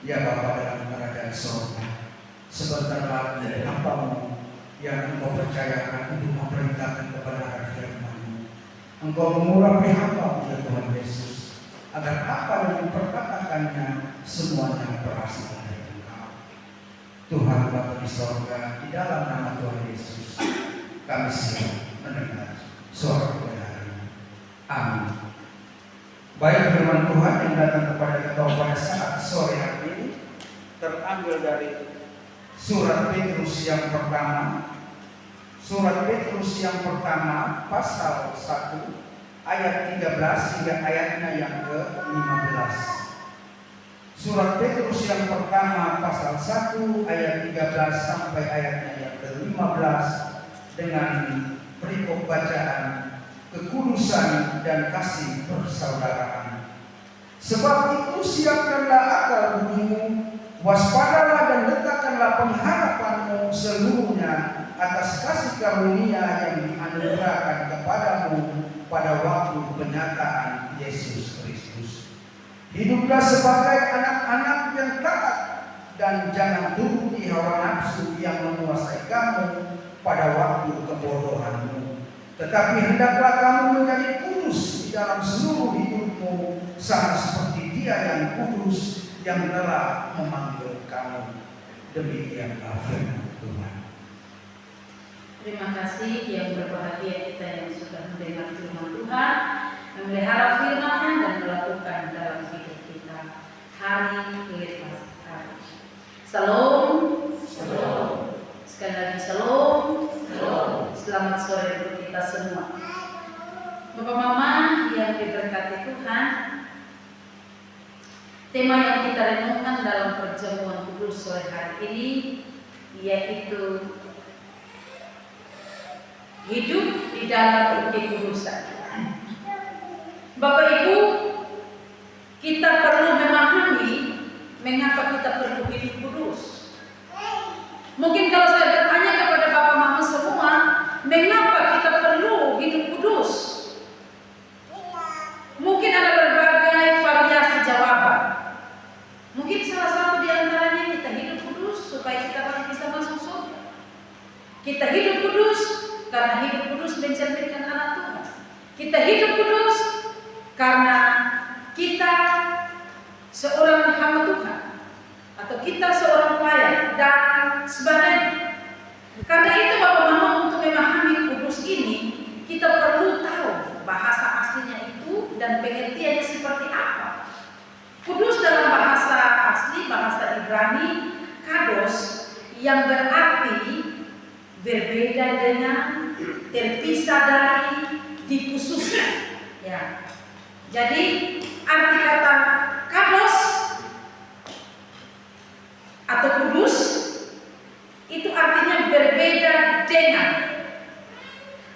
Ya Bapa dalam kerajaan surga, sebentar lagi dari hamba-Mu yang Engkau percayakan untuk memerintahkan kebenaran firman-Mu. Engkau mengurapi hamba-Mu ya Tuhan Yesus, agar apa yang diperkatakannya semuanya berasal dari Engkau. Tuhan Bapa di surga, di dalam nama Tuhan Yesus, kami siap mendengar suara kebenaran. Amin. Baik, firman Tuhan yang datang kepada kita pada saat sore hari ini terambil dari surat Petrus yang pertama. Surat Petrus yang pertama pasal 1 ayat 13 hingga ayatnya yang ke-15. Surat Petrus yang pertama pasal 1 ayat 13 sampai ayatnya yang ke-15 dengan perikop bacaan kekudusan dan kasih persaudaraan. Sebab itu siapkanlah akal budimu, waspadalah dan letakkanlah pengharapanmu seluruhnya atas kasih karunia yang dianugerahkan kepadamu pada waktu penyataan Yesus Kristus. Hiduplah sebagai anak-anak yang taat dan jangan turuti hawa nafsu yang menguasai kamu pada waktu kebodohanmu. Tetapi hendaklah kamu menjadi kudus di dalam seluruh hidupmu, sama seperti Dia yang kudus yang telah memanggil kamu. Demikianlah firman Tuhan. Terima kasih yang berbahagia kita yang sudah mendengar firman Tuhan, memelihara firman-Nya dan melakukan dalam hidup kita hari lepas hari. Salam, salam. Sekali lagi salam, salam. Selamat sore untuk kita semua. Bapak Mama yang diberkati Tuhan, tema yang kita renungkan dalam perjamuan kudus sore hari ini yaitu hidup di dalam kekudusan. Bapak Ibu, kita perlu memahami mengapa kita perlu hidup kudus. Mungkin kalau saya bertanya kepada Bapak Mama semua, mengapa kita perlu hidup kudus? Mungkin ada berbagai variasi jawaban. Mungkin salah satu di antaranya kita hidup kudus supaya kita bisa masuk surga. Kita hidup kudus karena hidup kudus mencerminkan anak Tuhan. Kita hidup kudus karena kita seorang hamba Tuhan atau kita seorang pelayan dan sebagainya. Karena itu Bapak Mama, untuk memahami kudus ini kita perlu tahu bahasa aslinya itu dan pengertiannya seperti apa. Kudus dalam bahasa asli, bahasa Ibrani, kados, yang berarti berbeda dengan, terpisah dari, dikhususkan. Ya. Jadi arti kata kados atau kudus itu artinya berbeda dengan,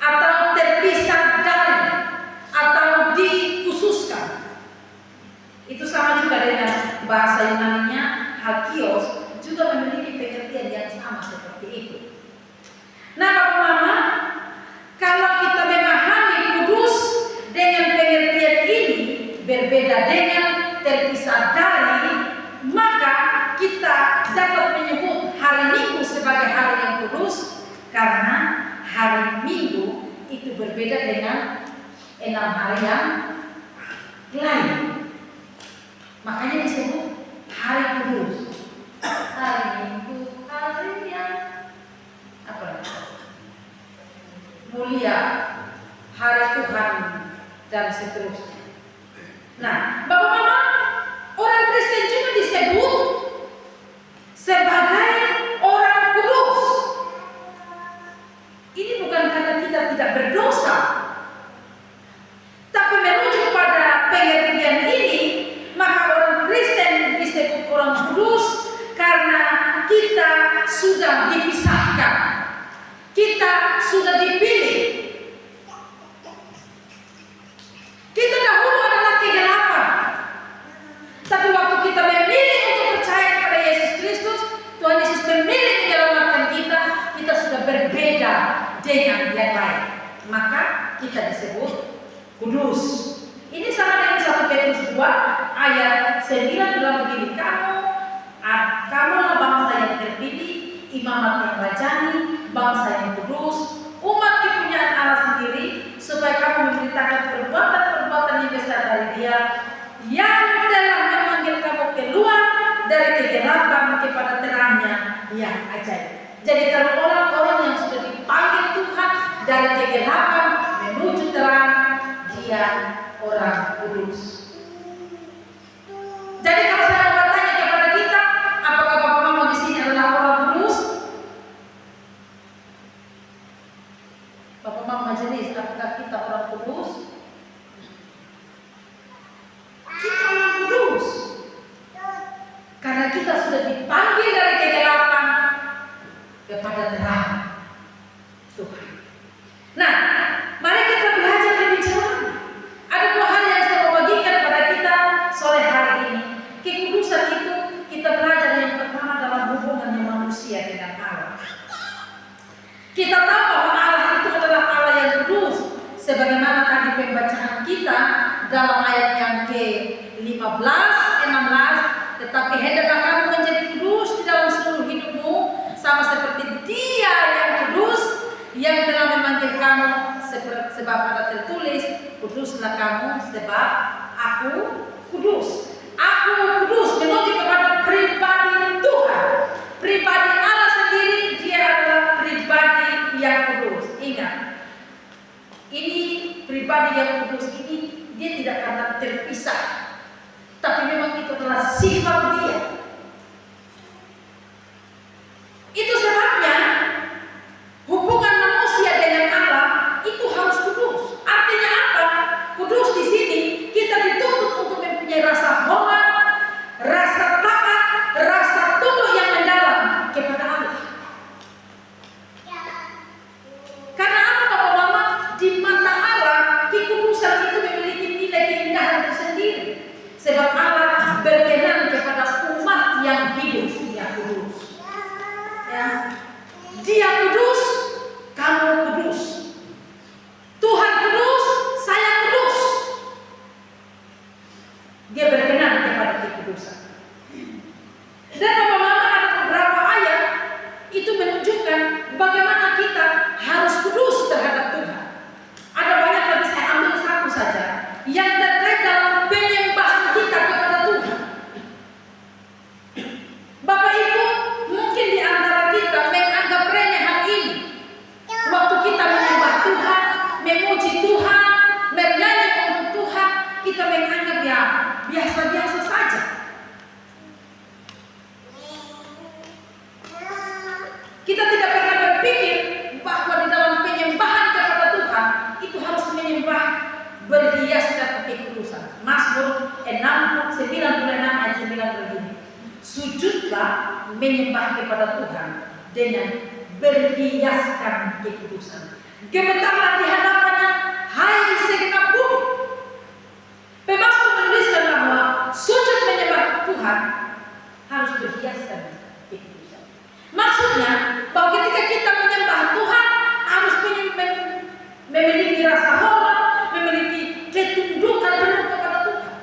atau terpisah dari, atau dikhususkan. Itu sama juga dengan bahasa Yunani-nya hagios, juga memiliki pengertian yang sama seperti itu. Nah Bapak Mama, kalau kita memahami kudus dengan pengertian ini, berbeda dengan, terpisah dari, maka kita dapat menyebut hari Minggu sebagai hari yang kudus, karena hari Minggu itu berbeda dengan 6 hari yang lain. Makanya disebut hari kudus. Hari Minggu, hari yang mulia, hari Tuhan, dan seterusnya. Nah, Bapak Mama, orang Kristen juga disebut sebagai orang kudus. Ini bukan karena kita tidak berdosa, tapi merujuk pada pengertian ini, maka orang Kristen disebut orang kudus karena kita sudah dipisahkan, kita sudah dipilih. Kita dahulu adalah kegelapan, tapi waktu kita memilih untuk percaya kepada Yesus Kristus, Tuhan Yesus memilih menyelamatkan kita, kita sudah berbeda dengan yang lain. Maka kita disebut kudus. Ini sama dengan 1 Petrus 2 ayat 9 bilang begini, kamu Kamulah bangsa yang terpilih, imamat yang rajani, bangsa yang kudus, umat kepunyaan Allah sendiri, supaya kamu memberitakan perbuatan-perbuatan yang besar dari Dia yang telah memanggil kamu keluar dari kegelapan kepada terangnya yang ajaib. Jadi kalau orang-orang yang sudah dipanggil Tuhan dari kegelapan menuju terang, dia orang kudus. Jadi kalau saya mau bertanya kepada kita, apakah Bapak Mama di sini adalah orang kudus? Bapak Mama majelis, apakah kita orang kudus? Kita orang kudus. Karena kita sudah dipanggil dari kegelapan kepada terang Tuhan. Nah, mari kita belajar lebih jauh. Ada dua hal yang saya mau bagikan pada kita sore hari ini. Kekudusan itu kita belajar yang pertama dalam hubungannya manusia dengan Allah. Kita tahu bahwa Allah itu adalah Allah yang kudus. Sebagaimana tadi pembacaan kita dalam ayat yang ke-15, 16, tetapi hendaklah kamu menjadi kudus di dalam seluruh hidupmu, sama seperti Dia yang kudus yang telah memanggil kamu, sebab ada tertulis, kuduslah kamu sebab aku kudus. Aku kudus menuju kepada pribadi Tuhan, pribadi Allah sendiri. Dia adalah pribadi yang kudus. Ingat, ini pribadi yang kudus ini dia tidak karena terpisah, tapi memang itu adalah sifat Dia. Itu sebabnya hubungan manusia dengan Allah itu harus kudus. Artinya apa? Kudus di sini kita dituntut untuk mempunyai rasa hormat, rasa taat, rasa tunduk yang mendalam kepada Allah. Karena apa Bapak Mama? Di mata Allah kekudusan itu memiliki nilai keindahan tersendiri. Sebab Allah berkenan kepada umat yang hidup yang kudus. Ya. Dia kudus, kamu kudus. Tuhan kudus, saya kudus. Dia berkenan kepada kekudusan. Dan Bapak Mama ada beberapa ayat itu menunjukkan bagaimana kita harus kudus terhadap Tuhan. Ada banyak, tapi saya ambil satu saja yang terkait dalam penyembahan kita kepada Tuhan. Bapak Ibu, mungkin di antara kita menganggap remeh hal ini. Waktu kita menyembah Tuhan, memuji Tuhan, bernyanyi untuk Tuhan, kita menganggap ya biasa-biasa saja. Kita tidak pernah berpikir bahwa di dalam penyembahan kepada Tuhan itu harus menyembah berhiaskan kekudusan. Mazmur 96 ayat 9 begini. Sujudlah menyembah kepada Tuhan dengan berhiaskan kekudusan. Gemetarlah di hadapannya, hai segenap bumi. Pemasmur menuliskan bahwa sujud menyembah Tuhan harus berhiaskan kekudusan. Maksudnya bahwa ketika kita menyembah Tuhan harus memiliki rasa hormat, memiliki ketundukan penuh kepada Tuhan.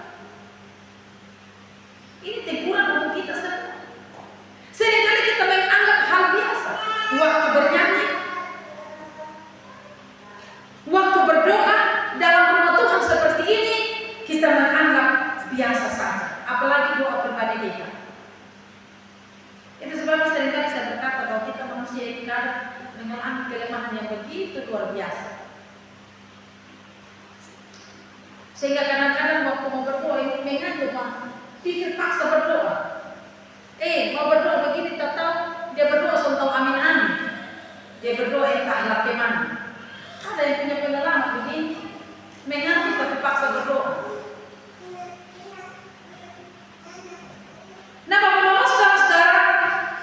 Ini teguran untuk kita semua. Seringkali kita menganggap hal biasa. Waktu bernyanyi, waktu berdoa dalam rumah Tuhan seperti ini, kita menganggap biasa saja. Apalagi doa pribadi kita. Itu sebabnya seringkali saya berkata bahwa kita manusia ini kadang mengalami kelemahan yang begitu luar biasa. Sehingga kadang-kadang waktu mau berdoa ini menganggap pikir paksa berdoa. Mau berdoa begini, tak tahu dia berdoa sontak amin-amin. Dia berdoa entahlah kemana. Ada yang punya pengalaman begini, mengantuk tapi paksa berdoa. Nah, Bapak Mama, saudara-saudara,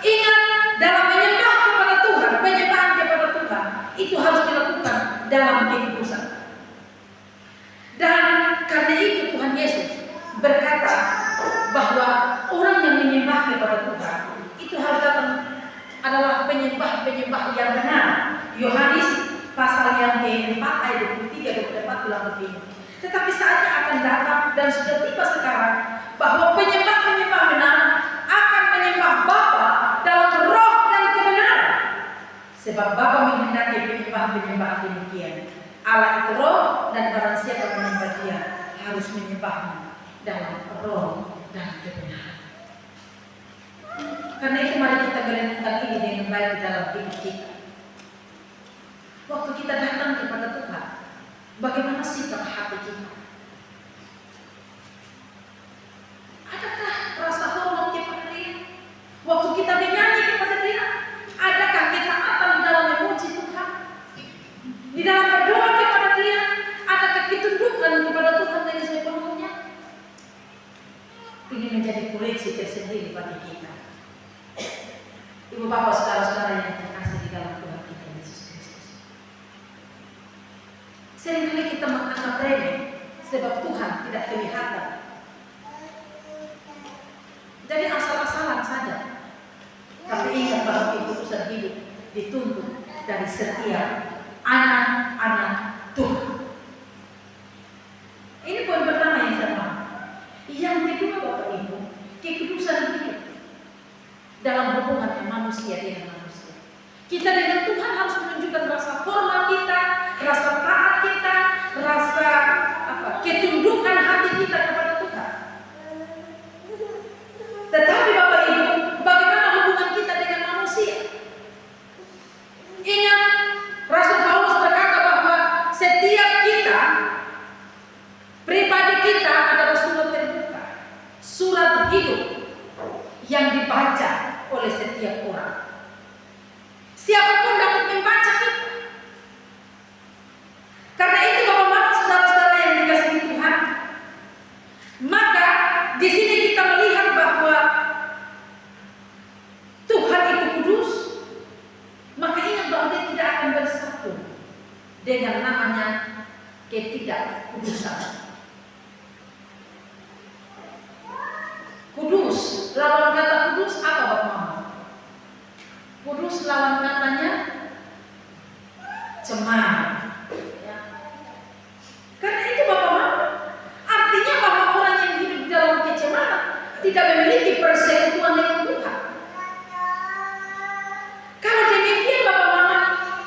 ingat dalam menyembah kepada Tuhan, penyembahan kepada Tuhan itu harus dilakukan dalam kekudusan. Dan karena itu Tuhan Yesus berkata bahwa orang yang menyembah kepada Tuhan itu harus datang adalah penyembah-penyembah yang benar. Yohanes pasal yang ke-4 ayat 23-24 bilang begini. Tetapi saatnya akan datang dan sudah tiba sekarang bahwa penyembah-penyembah benar akan menyembah Sebab Bapa menghendaki penyembah-penyembah demikian. Allah itu roh, dan barang siapa menyembah Dia harus menyembahnya dalam roh dan kebenaran. Karena itu mari kita merenungkan ini dengan baik di dalam hidup kita. Waktu kita datang kepada Tuhan, bagaimana sikap hati kita? Adakah rasa hormat kepada Dia? Waktu kita menyanyi kepada Dia, adakah ketaatan di dalam memuji Tuhan? Di dalam berdoa kepada Dia, adakah ketundukan kepada Tuhan dengan sepenuhnya? Ini menjadi koreksi tersendiri bagi kita. Ibu bapak saudara-saudara yang terkasih di dalam Tuhan kita Yesus Kristus. Seringkali kita menganggap remeh sebab Tuhan tidak kelihatan. Jadi asal-asalan saja. Tapi ingat bahwa keputusan hidup dituntut dari setiap anak-anak Tuhan. Ini poin pertama yang saya mau. Yang kedua Bapak Ibu, kekudusan hidup dalam hubungan manusia dengan manusia. Kita dengan Tuhan harus menunjukkan rasa hormat kita, rasa taat kita, rasa ketundukan hati kita kepada Tuhan. Tetapi Bapak Ibu, bagaimana hubungan kita dengan manusia? Ingat, Rasul Paulus berkata bahwa setiap kita, pribadi kita adalah surat terbuka, surat hidup yang dibaca oleh setiap orang. Siapapun dapat membaca kita. Karena itu Bapak-bapak, saudara-saudara yang dikasihi Tuhan, maka di sini kita melihat bahwa Tuhan itu kudus. Maka ingat bahwa Dia tidak akan bersatu dengan namanya ketidakkudusan. Kudus, lawan kata kudus apa Bapak-bapak? Kudus lawan katanya cemar. Ya. Karena itu Bapak-bapak, artinya bahwa orang yang hidup di dalam kecemaran tidak memiliki persekutuan dengan Tuhan. Kalau demikian Bapak-bapak,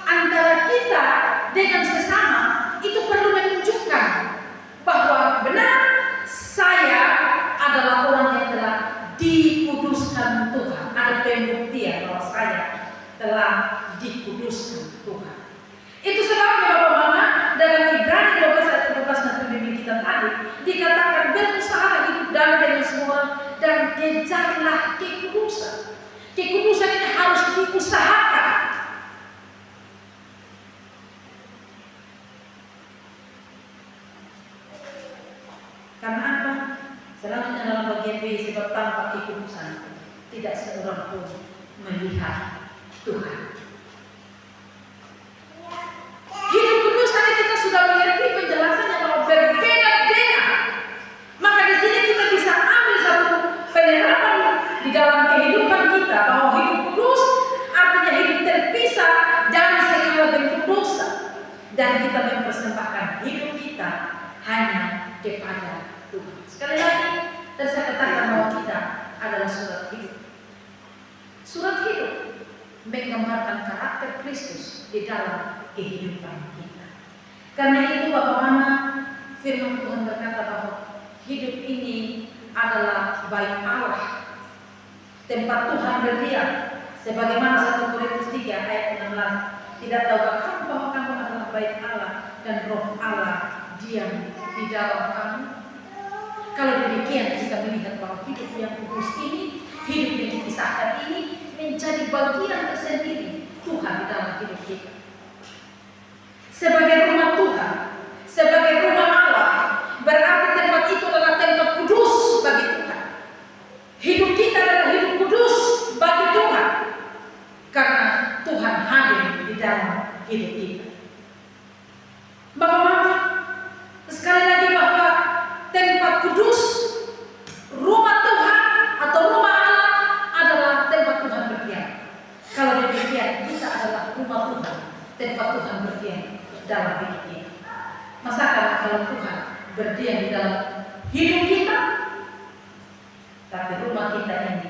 antara kita dengan sesama itu perlu menunjukkan bahwa benar saya adalah orang yang telah dikuduskan Tuhan. Ada pembuktian bahwa saya telah dikuduskan Tuhan. Itu sebabnya Bapak-bapak, dalam Ibrani 12 ayat 12 dan pembimbing kita tadi dikatakan berusaha hidup damai dengan semua orang dan kejarlah kekudusan. Kekudusan ini harus diusahakan. Karena apa? Selanjutnya dalam bagian B, sebab tanpa kekudusan tidak seorang pun melihat Tuhan. Hidup kudus tadi kita sudah mengerti penjelasannya bahwa berbeda-beda. Maka di sini kita bisa ambil satu penerapan di dalam kehidupan kita bahwa hidup kudus artinya hidup terpisah dari segala bentuk dosa, dan kita mempersembahkan hidup kita hanya kepada Tuhan. Sekali lagi, saya katakan bahwa kita adalah surat hidup. Surat hidup menggambarkan karakter Kristus di dalam kehidupan kita. Karena itu Bapak Mama, firman Tuhan berkata bahwa hidup ini adalah bait Allah, tempat Tuhan berdiam. Sebagaimana 1 Korintus 3 ayat 16, tidak tahukah kamu bahwa kamu adalah bait Allah dan roh Allah diam di dalam kamu? Kalau demikian kita melihat bahwa hidup yang kudus ini, hidup yang dipisahkan ini menjadi bagian tersendiri Tuhan di dalam hidup kita. Sebagai rumah Tuhan, sebagai rumah Allah, berarti tempat itu adalah tempat kudus bagi Tuhan. Hidup kita adalah hidup kudus bagi Tuhan, karena Tuhan hadir di dalam hidup kita. Bapak-bapak, sekali lagi bahwa tempat kudus, rumah Tuhan atau rumah Allah adalah tempat Tuhan berdiam. Kalau demikian, kita adalah rumah Tuhan, tempat Tuhan berdiam dalam hidup kita. Masakan kalau Tuhan berdiam di dalam hidup kita, tapi rumah kita ini,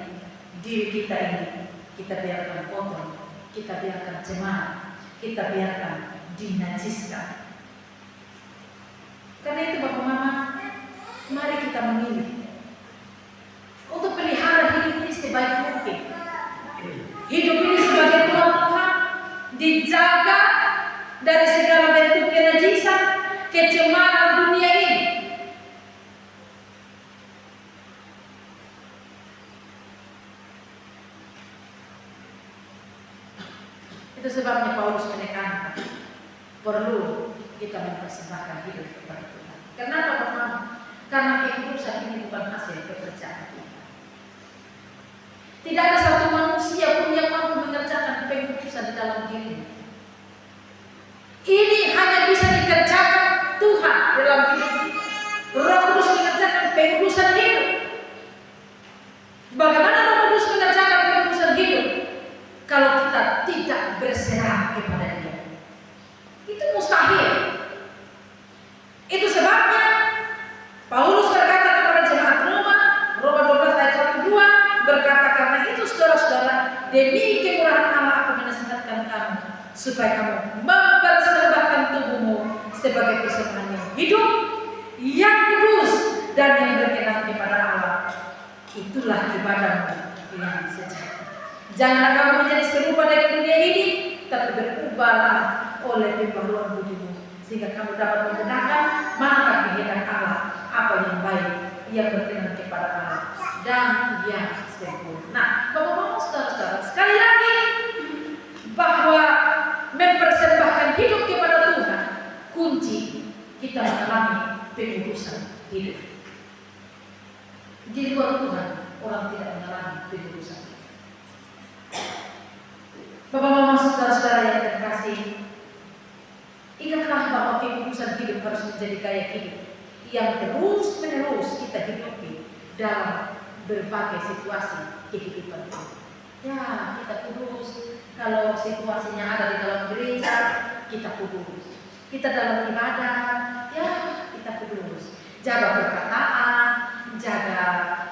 diri kita ini, kita biarkan kotor, kita biarkan cemar, kita biarkan dinajiskan. Karena itu Bapak Mama, mari kita memilih untuk pelihara hidup ini sebaik mungkin. Hidup ini sebagai Tuhan dijaga dari segala bentuk kenajisan, kecemaran dunia ini. Itu sebabnya Paulus menekankan perlu kita mempersembahkan hidup kepada Tuhan. Kenapa Bapak? Karena kekudusan ini bukan hasil pekerjaan kita. Tidak ada satu manusia pun yang mampu mengerjakan pengkudusan di dalam dirinya. Ini hanya bisa dikerjakan Tuhan dalam hidup kita. Roh Kudus mengerjakan pengkudusan hidup. Bagaimana Roh Kudus mengerjakan pengkudusan hidup? Kalau kita tidak berserah kepada Dia, itu mustahil. Itu sebabnya Paulus berkata kepada jemaat Roma 12 ayat 1-2 berkata, karena itu saudara-saudara, demi kemurahan Allah aku menasihatkan kamu supaya kamu mempersembahkan tubuhmu sebagai persembahan yang hidup, yang kudus dan yang berkenan kepada Allah. Itulah ibadahmu yang sejati. Janganlah kamu menjadi serupa dengan dunia ini, tapi berubahlah oleh pembaharuan budimu, sehingga kamu dapat menggunakan manakah kehendak Allah, apa yang baik, yang berkenan kepada Allah, dan yang sempurna. Bapak-bapak, saudara-saudara, sekali lagi bahwa mempersembahkan hidup kepada Tuhan kunci kita mengalami pengudusan hidup. Di luar Tuhan orang tidak mengalami pengudusan. Bapak-bapak, saudara-saudara yang terkasih, ingatlah bahwa kekudusan hidup harus menjadi gaya hidup yang terus-menerus kita hidupi dalam berbagai situasi kehidupan kita. Ya, kita kudus. Kalau situasinya ada di dalam gereja, kita kudus. Kita dalam ibadah, ya kita kudus. Jaga perkataan, jaga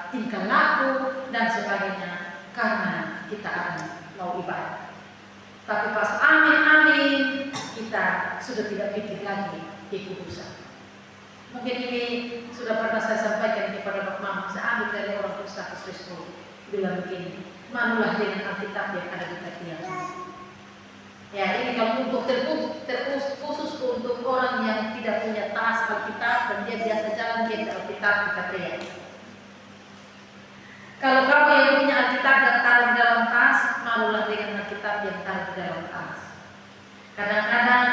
tingkah laku dan sebagainya, karena kita akan mau ibadah. Tapi pas amin, kita sudah tidak pikir lagi kekudusan. Mungkin ini sudah pernah saya sampaikan kepada Bapak Mama. Saya ambil dari orang Gustavus Kristus bilang begini, manulah dengan Alkitab yang ada di ketiakmu. Ya, ini kalau untuk terkhusus untuk orang yang tidak punya tas Alkitab dan dia biasa jalan ke Alkitab di ketiak. Kalau kamu yang punya Alkitab dan taruh di dalam tas, malulah dengan Alkitab yang taruh di dalam tas. Kadang-kadang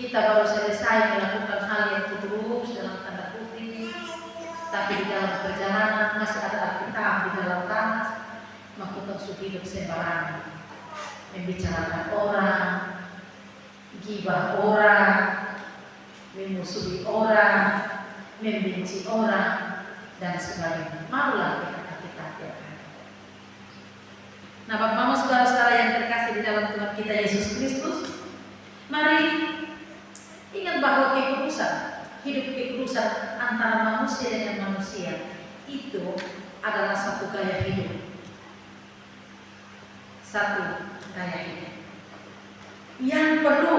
kita baru selesai melakukan hal yang kudus dalam tanda kutip, tapi di dalam perjalanan masih ada Alkitab di dalam tas, melakukan hidup sembarangan, membicarakan orang, gibah orang, memusuhi orang, membenci orang, dan sebagainya. Malulah dengan Alkitab yang ada. Nah, Bapak Mama, saudara-saudara yang terkasih di dalam Tuhan kita Yesus Kristus, mari ingat bahwa kekudusan, hidup kekudusan antara manusia dengan manusia itu adalah satu gaya hidup. Satu gaya hidup yang perlu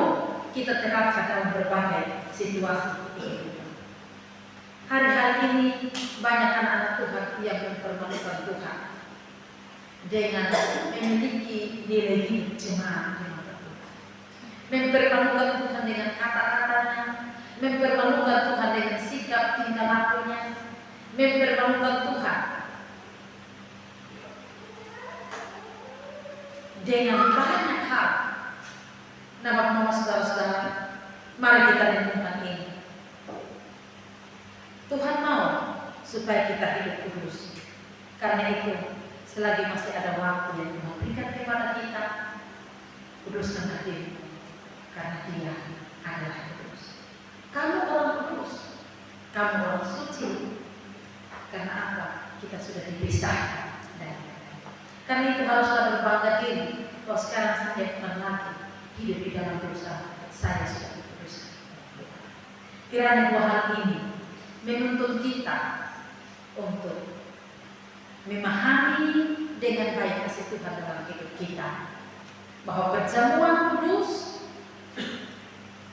kita terapkan dalam berbagai situasi kehidupan. Hari-hari ini banyak anak-anak Tuhan yang mempermalukan Tuhan dengan memiliki nilai hidup cemara, mempermalukan Tuhan dengan kata-katanya, mempermalukan Tuhan dengan sikap tingkah lakunya, mempermalukan Tuhan dengan banyak hal. Nah, Bapak-Bapak, saudara-saudara, mari kita renungkan ini. Tuhan mau supaya kita hidup kudus. Karena itu, selagi masih ada waktu yang Tuhan berikan kepada kita, kuduskan hatimu, karena Dia adalah kudus. Kamu orang kudus, kamu orang suci. Karena apa? Kita sudah dipisahkan dari Dia. Karena itu haruslah berbangga diri. Kalau sekarang saya bukan lagi hidup di dalam dosa, saya sudah dikuduskan. Kiranya dua hal ini menuntun kita untuk memahami dengan baik kasih Tuhan dalam hidup kita, bahwa perjamuan kudus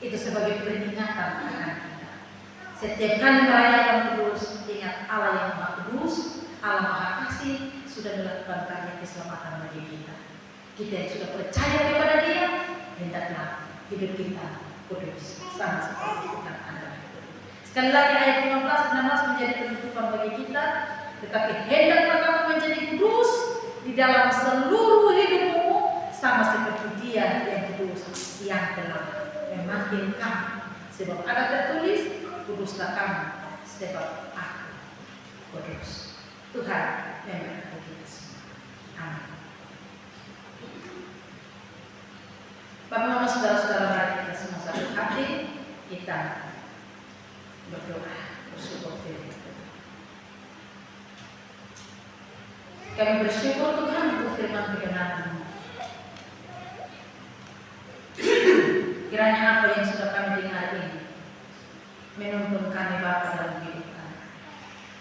itu sebagai peringatan akan kita. Setiap kali merayakan kudus, ingat Allah yang Maha Kudus, Allah Maha Kasih sudah melakukan karya keselamatan bagi kita. Kita yang sudah percaya kepada Dia, hendaklah hidup kita kudus, sama seperti Tuhan adalah kudus. Sekali lagi ayat 15-16 menjadi penutupan bagi kita. Tetapi hendaklah kamu menjadi kudus di dalam seluruh hidupmu, sama seperti Dia yang kudus, yang telah memanggil kamu. Sebab ada tertulis, kuduslah kamu, sebab aku kudus. Tuhan memberkati kita semua. Amin. Bagaimana saudara-saudara, mari kita semua satu hati, kita berdoa, bersyukur firman Tuhan. Kami bersyukur Tuhan untuk firman kebenaran-Mu. Kiranya apa yang sudah kami dengar ini menuntun kami Bapa dalam hidup